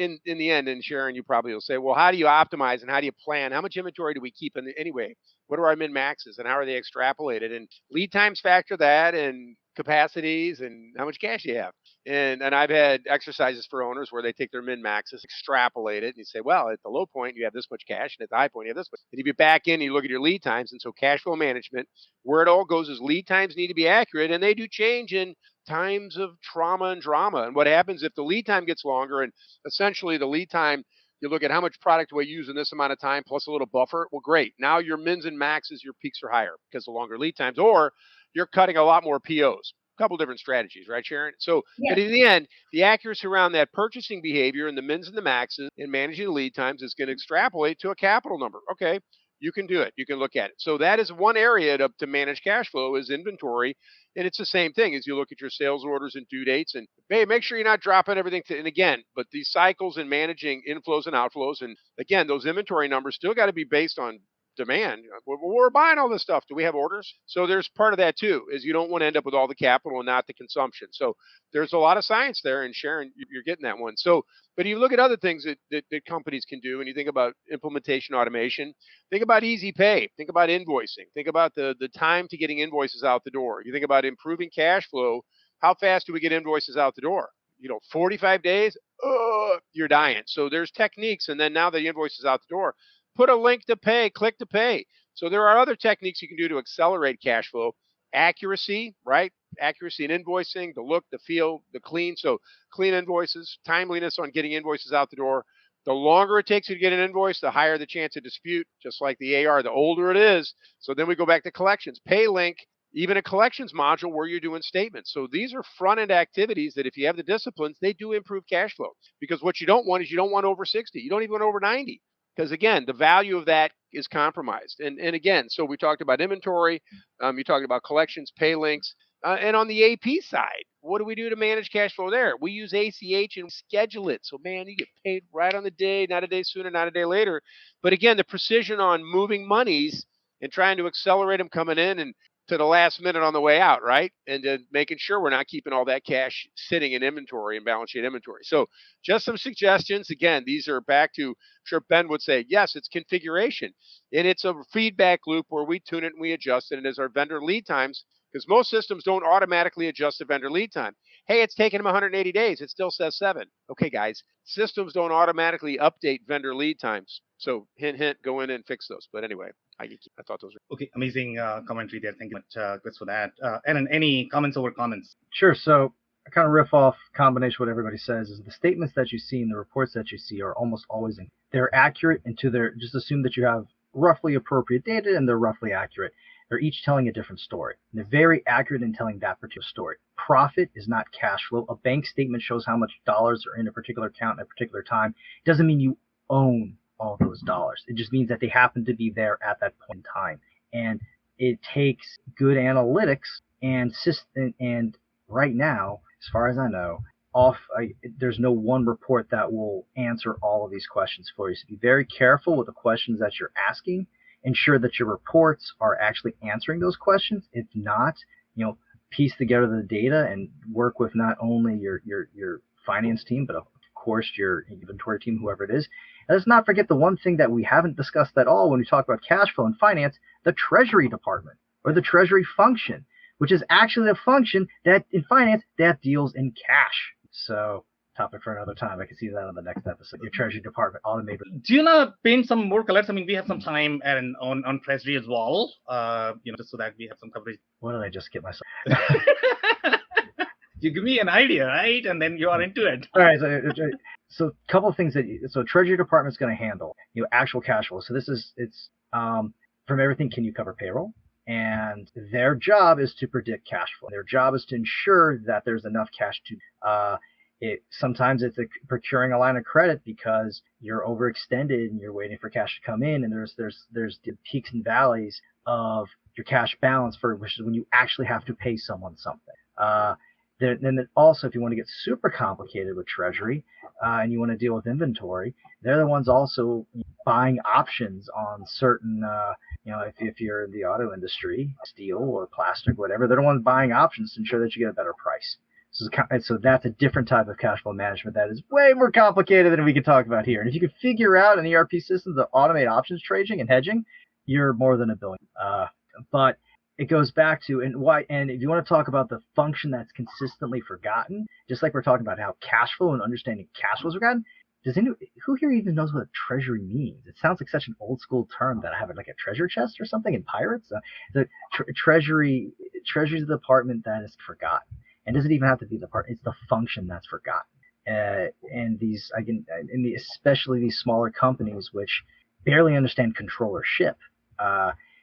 and Sharon, you probably will say, well, how do you optimize and how do you plan? How much inventory do we keep anyway? What are our min maxes and how are they extrapolated? And lead times factor that, and capacities, and how much cash you have. And I've had exercises for owners where they take their min maxes, extrapolate it, and you say, well, at the low point you have this much cash, and at the high point you have this much. And if you back in and you look at your lead times, and so cash flow management, where it all goes is lead times need to be accurate, and they do change in times of trauma and drama. And what happens if the lead time gets longer, and essentially the lead time, you look at how much product do I use in this amount of time plus a little buffer. Well, great. Now your mins and maxes, your peaks are higher because of longer lead times, or you're cutting a lot more POs. A couple different strategies, right, Sharon? So, But in the end, the accuracy around that purchasing behavior and the mins and the maxes and managing the lead times is going to extrapolate to a capital number. Okay, you can do it. You can look at it. So that is one area to manage cash flow is inventory. And it's the same thing as you look at your sales orders and due dates, and hey, make sure you're not dropping everything and again, but these cycles and managing inflows and outflows, and again, those inventory numbers still got to be based on demand. We're buying all this stuff. Do we have orders? So there's part of that too, is you don't want to end up with all the capital and not the consumption. So there's a lot of science there, and Sharon, you're getting that one. So, but you look at other things that companies can do, and you think about implementation automation, think about easy pay, think about invoicing, think about the time to getting invoices out the door. You think about improving cash flow. How fast do we get invoices out the door? 45 days, you're dying. So there's techniques, and then now the invoice is out the door. Put a link to pay, click to pay. So there are other techniques you can do to accelerate cash flow. Accuracy, right? accuracy in invoicing, the look, the feel, the clean. So clean invoices, timeliness on getting invoices out the door. The longer it takes you to get an invoice, the higher the chance of dispute, just like the AR, the older it is. So then we go back to collections. Pay link, even a collections module where you're doing statements. So these are front-end activities that if you have the disciplines, they do improve cash flow. Because what you don't want is you don't want over 60. You don't even want over 90. Because again, the value of that is compromised. And again, so we talked about inventory, you talked about collections, pay links, and on the AP side, what do we do to manage cash flow there? We use ACH and schedule it. So man, you get paid right on the day, not a day sooner, not a day later. But again, the precision on moving monies and trying to accelerate them coming in and to the last minute on the way out, right? And then making sure we're not keeping all that cash sitting in inventory and balance sheet inventory. So just some suggestions. Again, these are back to, I'm sure Ben would say, yes, it's configuration. And it's a feedback loop where we tune it and we adjust it. And as our vendor lead times, because most systems don't automatically adjust the vendor lead time. Hey, it's taken them 180 days. It still says 7. Okay, guys, systems don't automatically update vendor lead times. So hint, hint, go in and fix those. But anyway, I thought those were Okay, amazing commentary there. Thank you so much, Chris, for that. Aaron, any comments over comments? Sure. So I kind of riff off combination what everybody says is the statements that you see and the reports that you see are almost always they're accurate and just assume that you have roughly appropriate data and they're roughly accurate. They're each telling a different story. And they're very accurate in telling that particular story. Profit is not cash flow. A bank statement shows how much dollars are in a particular account at a particular time. It doesn't mean you own all those dollars. It just means that they happen to be there at that point in time. And it takes good analytics and right now, as far as I know, there's no one report that will answer all of these questions for you. So be very careful with the questions that you're asking. Ensure that your reports are actually answering those questions. If not, piece together the data and work with not only your finance team, but of course your inventory team, whoever it is. And let's not forget the one thing that we haven't discussed at all when we talk about cash flow and finance, the treasury department or the treasury function, which is actually the function that in finance that deals in cash. So topic for another time. I can see that on the next episode. Your treasury department automated. Do you want to paint some more colors? I mean, we have some time and on treasury as well. Just so that we have some coverage. What did I just get myself? You give me an idea, right? And then you are into it. All right. So a couple of things so treasury department's going to handle actual cash flow. So it's from everything. Can you cover payroll? And their job is to predict cash flow. Their job is to ensure that there's enough cash to sometimes it's procuring a line of credit because you're overextended and you're waiting for cash to come in, and there's the peaks and valleys of your cash balance which is when you actually have to pay someone something. Then also, if you want to get super complicated with treasury and you want to deal with inventory, they're the ones also buying options on certain, if you're in the auto industry, steel or plastic, whatever, they're the ones buying options to ensure that you get a better price. So that's a different type of cash flow management that is way more complicated than we can talk about here. And if you can figure out an ERP system to automate options trading and hedging, you're more than $1 billion. But it goes back to and if you want to talk about the function that's consistently forgotten, just like we're talking about how cash flow and understanding cash flow is forgotten, who here even knows what a treasury means? It sounds like such an old school term that I have like a treasure chest or something in Pirates. The treasury is the department that is forgotten. And doesn't even have to be the part; it's the function that's forgotten. And especially these smaller companies which barely understand controllership.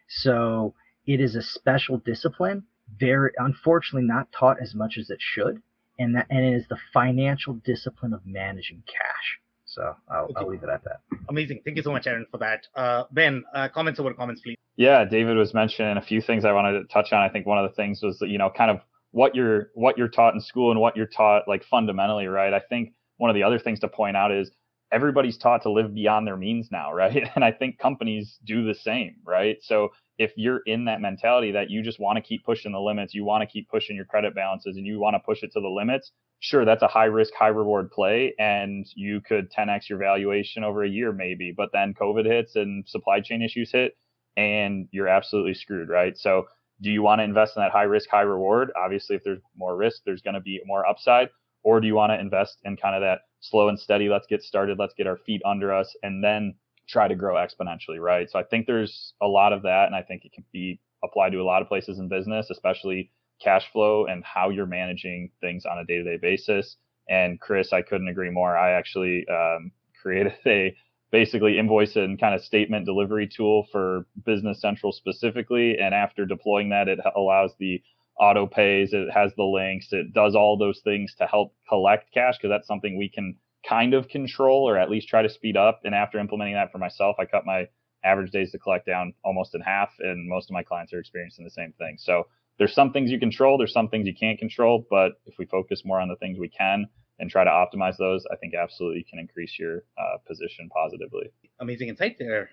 So it is a special discipline, very unfortunately not taught as much as it should, and it is the financial discipline of managing cash. So I'll leave it at that. Amazing. Thank you so much, Aaron, for that. Ben, comments over comments, please. Yeah, David was mentioning a few things I wanted to touch on. I think one of the things was kind of what you're taught in school and what you're taught like fundamentally, right? I think one of the other things to point out is everybody's taught to live beyond their means now, right? And I think companies do the same, right? So if you're in that mentality that you just want to keep pushing the limits, you want to keep pushing your credit balances and you want to push it to the limits, sure, that's a high risk, high reward play. And you could 10x your valuation over a year maybe, but then COVID hits and supply chain issues hit and you're absolutely screwed, right? So do you want to invest in that high risk, high reward? Obviously, if there's more risk, there's going to be more upside. Or do you want to invest in kind of that slow and steady, let's get started, let's get our feet under us, and then try to grow exponentially, right? So I think there's a lot of that, and I think it can be applied to a lot of places in business, especially cash flow and how you're managing things on a day-to-day basis. And Chris, I couldn't agree more. I actually created a basically invoice and kind of statement delivery tool for Business Central specifically. And after deploying that, it allows the auto pays, it has the links, it does all those things to help collect cash, because that's something we can kind of control or at least try to speed up. And after implementing that for myself, I cut my average days to collect down almost in half, and most of my clients are experiencing the same thing. So there's some things you control, there's some things you can't control, but if we focus more on the things we can and try to optimize those, I think absolutely can increase your position positively. Amazing insight there.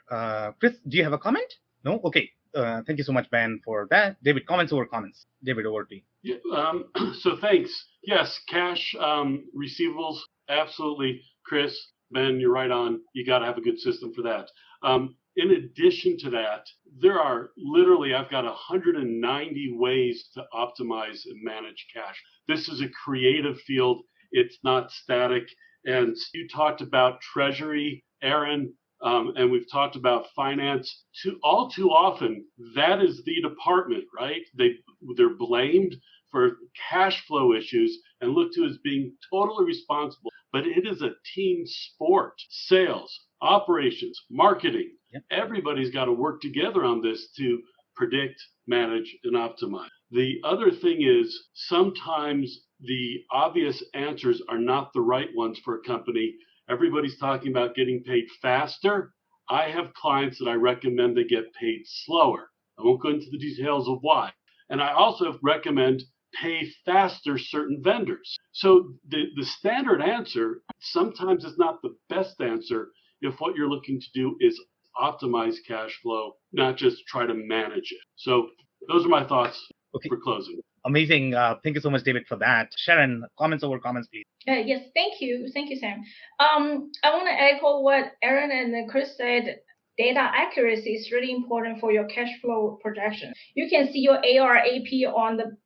Chris, do you have a comment? No? Okay. Thank you so much, Ben, for that. David, comments over comments. David, over to you. Yeah, so thanks. Yes, cash receivables, absolutely. Chris, Ben, you're right on. You got to have a good system for that. In addition to that, there are literally, I've got 190 ways to optimize and manage cash. This is a creative field. It's not static. And you talked about treasury, Aaron, and we've talked about finance. All too often, that is the department, right? They're blamed for cash flow issues and looked to as being totally responsible. But it is a team sport. Sales, operations, marketing. Yep. Everybody's got to work together on this to predict, manage, and optimize. The other thing is sometimes the obvious answers are not the right ones for a company. Everybody's talking about getting paid faster. I have clients that I recommend they get paid slower. I won't go into the details of why. And I also recommend pay faster certain vendors. So the standard answer sometimes is not the best answer if what you're looking to do is optimize cash flow, not just try to manage it. So those are my thoughts for closing. Amazing. Thank you so much, David, for that. Sharon, comments over comments, please. Yes, thank you. Thank you, Sam. I want to echo what Aaron and Chris said. Data accuracy is really important for your cash flow projection. You can see your AR, AP on the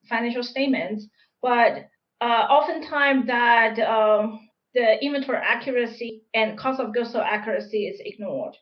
financial statements, but oftentimes that the inventory accuracy and cost of goods sold accuracy is ignored,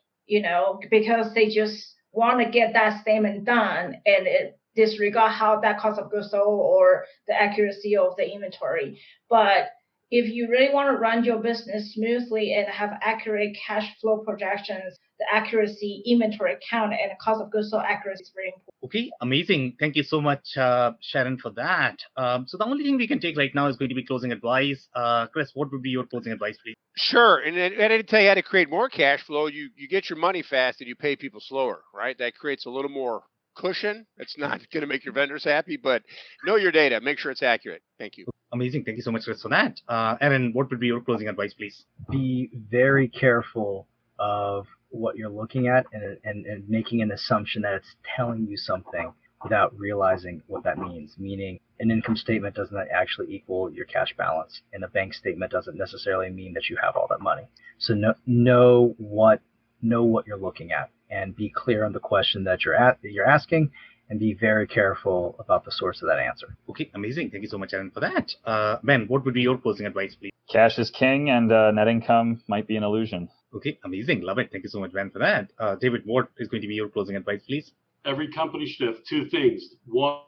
because they just want to get that statement done and it disregard how that cost of goods sold or the accuracy of the inventory. But if you really want to run your business smoothly and have accurate cash flow projections, the accuracy, inventory count, and cost of goods sold accuracy is very important. Okay, amazing. Thank you so much, Sharon, for that. So the only thing we can take right now is going to be closing advice. Chris, what would be your closing advice, please? Sure. And I didn't tell you how to create more cash flow. You get your money fast and you pay people slower, right? That creates a little more cushion. It's not going to make your vendors happy, but know your data. Make sure it's accurate. Thank you. Amazing. Thank you so much, Chris, for that. Aaron, what would be your closing advice, please? Be very careful of what you're looking at and making an assumption that it's telling you something without realizing what that means. Meaning, an income statement doesn't actually equal your cash balance, and a bank statement doesn't necessarily mean that you have all that money. So know what you're looking at, and be clear on the question that you're asking, and be very careful about the source of that answer. Okay, amazing. Thank you so much, Aaron, for that. Ben, what would be your closing advice, please? Cash is king, and net income might be an illusion. Okay, amazing. Love it. Thank you so much, Ben, for that. David, what is going to be your closing advice, please? Every company should have two things. One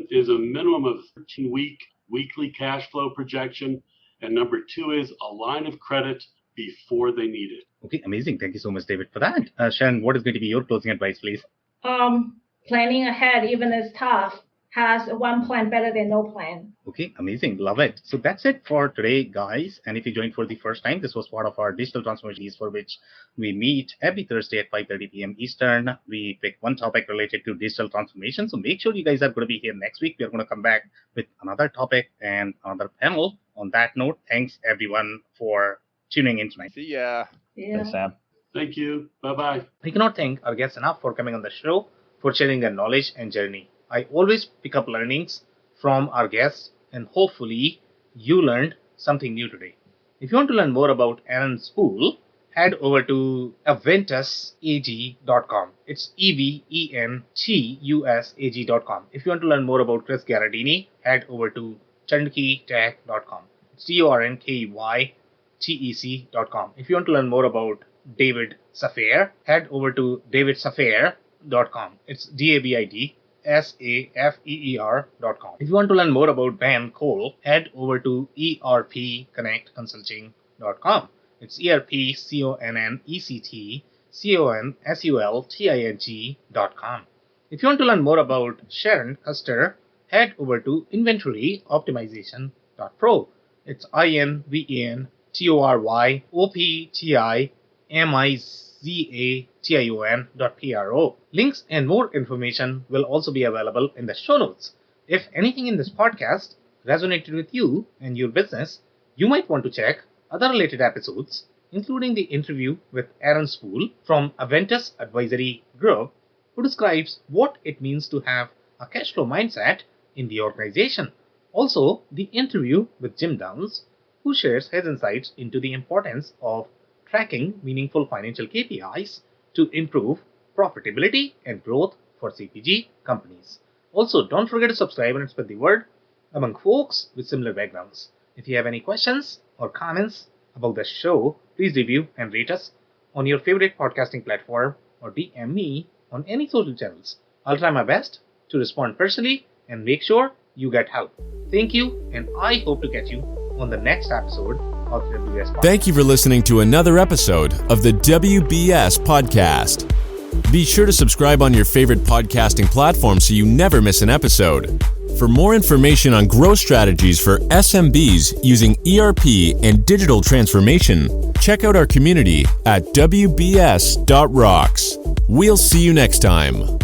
is a minimum of 13-week weekly cash flow projection, and number two is a line of credit before they need it. Okay, amazing. Thank you so much, David, for that. Sharon, what is going to be your closing advice, please? Planning ahead, even if it's tough, has one plan better than no plan. Okay, amazing. Love it. So that's it for today, guys. And if you joined for the first time, this was part of our digital transformation, for which we meet every Thursday at 5:30 p.m. Eastern. We pick one topic related to digital transformation. So make sure you guys are going to be here next week. We're going to come back with another topic and another panel. On that note, thanks everyone for tuning in tonight. See ya. Thanks, Sam. Thank you. Bye-bye. We cannot thank our guests enough for coming on the show, for sharing their knowledge and journey. I always pick up learnings from our guests, and hopefully you learned something new today. If you want to learn more about Aaron Spool, head over to eventusag.com. It's eventusag.com. If you want to learn more about Chris Garadini, head over to turnkeytech.com. It's turnkeytech.com. If you want to learn more about David Safir, head over to davidsafir.com. It's DABID SAFEER.com. If you want to learn more about Ben Cole, head over to ERPconnectconsulting.com. It's ERPconnectconsulting.com. If you want to learn more about Sharon Custer, head over to inventoryoptimization.pro. It's INVENTORYOPTIMIZATION.pro. Links and more information will also be available in the show notes. If anything in this podcast resonated with you and your business, you might want to check other related episodes, including the interview with Aaron Spool from Aventus Advisory Group, who describes what it means to have a cash flow mindset in the organization. Also, the interview with Jim Downs, who shares his insights into the importance of tracking meaningful financial KPIs to improve profitability and growth for CPG companies. Also, don't forget to subscribe and spread the word among folks with similar backgrounds. If you have any questions or comments about the show, please review and rate us on your favorite podcasting platform or DM me on any social channels. I'll try my best to respond personally and make sure you get help. Thank you, and I hope to catch you on the next episode of the WBS Podcast. Thank you for listening to another episode of the WBS Podcast. Be sure to subscribe on your favorite podcasting platform so you never miss an episode. For more information on growth strategies for SMBs using ERP and digital transformation, check out our community at WBS.rocks. We'll see you next time.